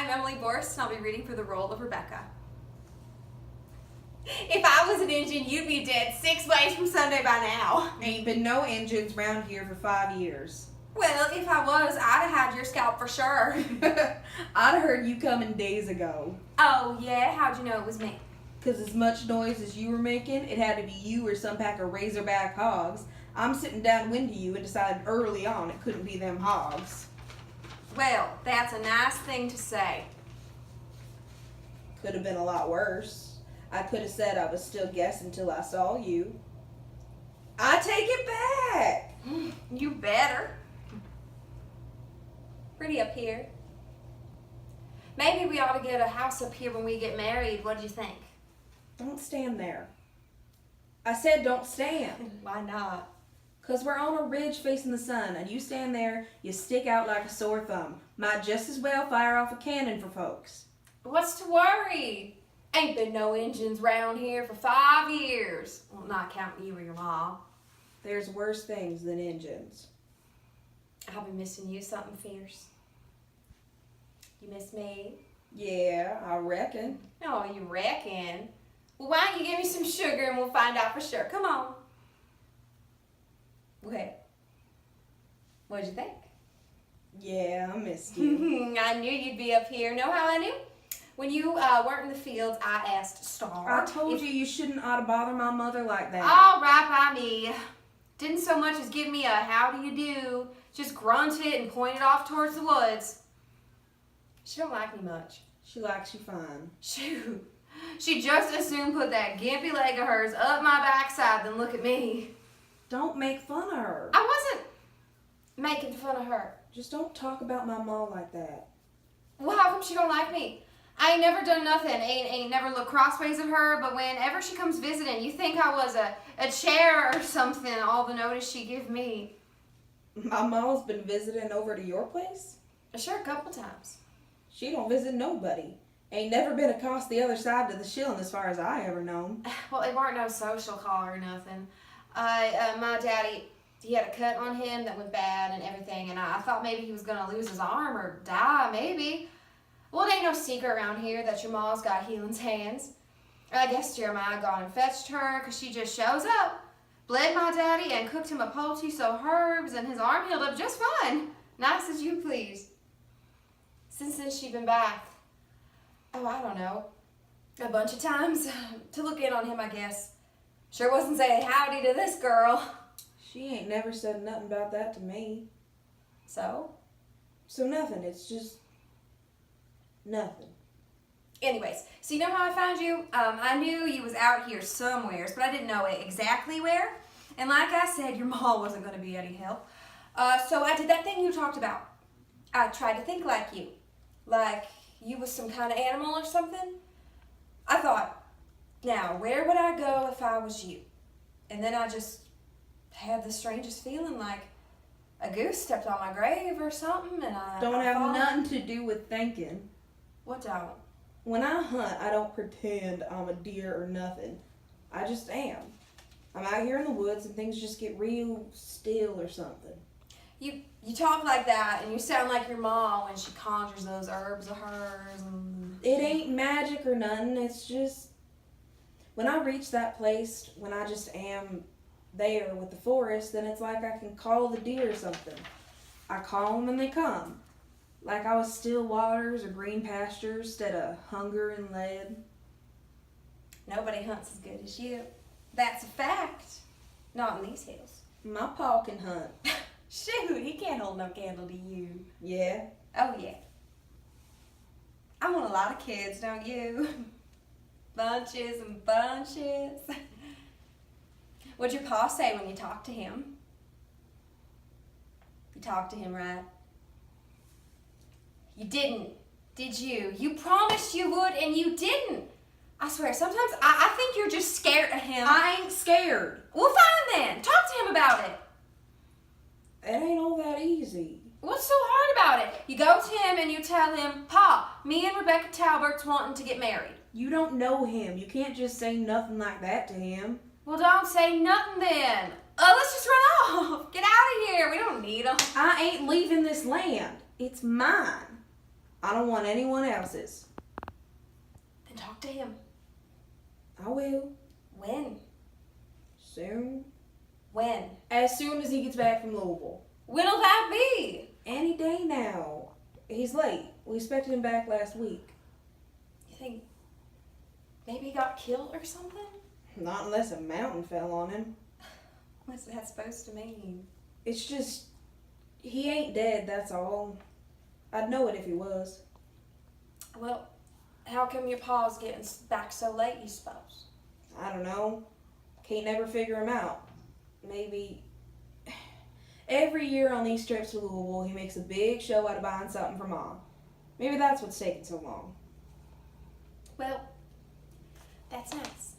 I'm Emily Borst, and I'll be reading for the role of Rebecca. If I was an engine, you'd be dead 6 ways from Sunday by now. Ain't been no engines round here for 5 years. Well, if I was, I'd have had your scalp for sure. I'd have heard you coming days ago. Oh, yeah? How'd you know it was me? 'Cause as much noise as you were making, it had to be you or some pack of razorback hogs. I'm sitting downwind of you and decided early on it couldn't be them hogs. Well, that's a nice thing to say. Could have been a lot worse. I could have said I was still guessing till I saw you. I take it back. You better. Pretty up here. Maybe we ought to get a house up here when we get married. What do you think? Don't stand there. I said don't stand. Why not? 'Cause we're on a ridge facing the sun, and you stand there, you stick out like a sore thumb. Might just as well fire off a cannon for folks. What's to worry? Ain't been no engines round here for 5 years. Well, not counting you or your mom. There's worse things than engines. I'll be missing you something fierce. You miss me? Yeah, I reckon. Oh, you reckon? Well, why don't you give me some sugar and we'll find out for sure. Come on. Well, what'd you think? Yeah, I missed you. I knew you'd be up here. Know how I knew? When you weren't in the fields, I asked Star. I told you shouldn't ought to bother my mother like that. All right by me. Didn't so much as give me a how do you do. Just grunted and pointed off towards the woods. She don't like me much. She likes you fine. Shoot. She just as soon put that gimpy leg of hers up my backside than look at me. Don't make fun of her. I wasn't making fun of her. Just don't talk about my mom like that. Well, how come she don't like me? I ain't never done nothing. Ain't never looked crossways at her, but whenever she comes visiting, you think I was a chair or something, all the notice she give me. My mom's been visiting over to your place? Sure, a couple times. She don't visit nobody. Ain't never been across the other side of the shilling as far as I ever known. Well, it weren't no social call or nothing. My daddy, he had a cut on him that went bad and everything, and I thought maybe he was going to lose his arm or die, maybe. Well, it ain't no secret around here that your ma's got healing's hands. I guess Jeremiah gone and fetched her because she just shows up. Bled my daddy and cooked him a poultice so herbs, and his arm healed up just fine. Nice as you please. Since then, she been back. Oh, I don't know. A bunch of times to look in on him, I guess. Sure wasn't saying howdy to this girl. She ain't never said nothing about that to me. So? So nothing. It's just nothing. Anyways, so you know how I found you? I knew you was out here somewheres, but I didn't know exactly where. And like I said, your mom wasn't going to be any help. So I did that thing you talked about. I tried to think like you. Like you was some kind of animal or something. I thought, now, where would I go if I was you? And then I just had the strangest feeling like a goose stepped on my grave or something, and I Don't have thought, nothing to do with thinking. What don't? When I hunt, I don't pretend I'm a deer or nothing. I just am. I'm out here in the woods and things just get real still or something. You talk like that, and you sound like your mom when she conjures those herbs of hers. And It ain't magic or nothing. It's just when I reach that place, when I just am there with the forest, then it's like I can call the deer or something. I call them and they come. Like I was still waters or green pastures instead of hunger and lead. Nobody hunts as good as you. That's a fact. Not in these hills. My paw can hunt. Shoot, he can't hold no candle to you. Yeah. Oh, yeah. I want a lot of kids, don't you? Bunches and bunches. What'd your pa say when you talked to him? You talked to him, right? You didn't, did you? You promised you would, and you didn't. I swear, sometimes I think you're just scared of him. I ain't scared. Well, fine then. Talk to him about it. It ain't all that easy. What's so hard about it? You go to him and you tell him, Pa, me and Rebecca Talbert's wanting to get married. You don't know him. You can't just say nothing like that to him. Well, don't say nothing then. Let's just run off. Get out of here. We don't need him. I ain't leaving this land. It's mine. I don't want anyone else's. Then talk to him. I will. When? Soon. When? As soon as he gets back from Louisville. When'll that be? Any day now. He's late. We expected him back last week. You think maybe he got killed or something? Not unless a mountain fell on him. What's that supposed to mean? It's just, he ain't dead, that's all. I'd know it if he was. Well, how come your pa's getting back so late, you suppose? I don't know. Can't never figure him out. Maybe... Every year on these trips to Louisville, he makes a big show out of buying something for Mom. Maybe that's what's taking so long. Well, that's nice.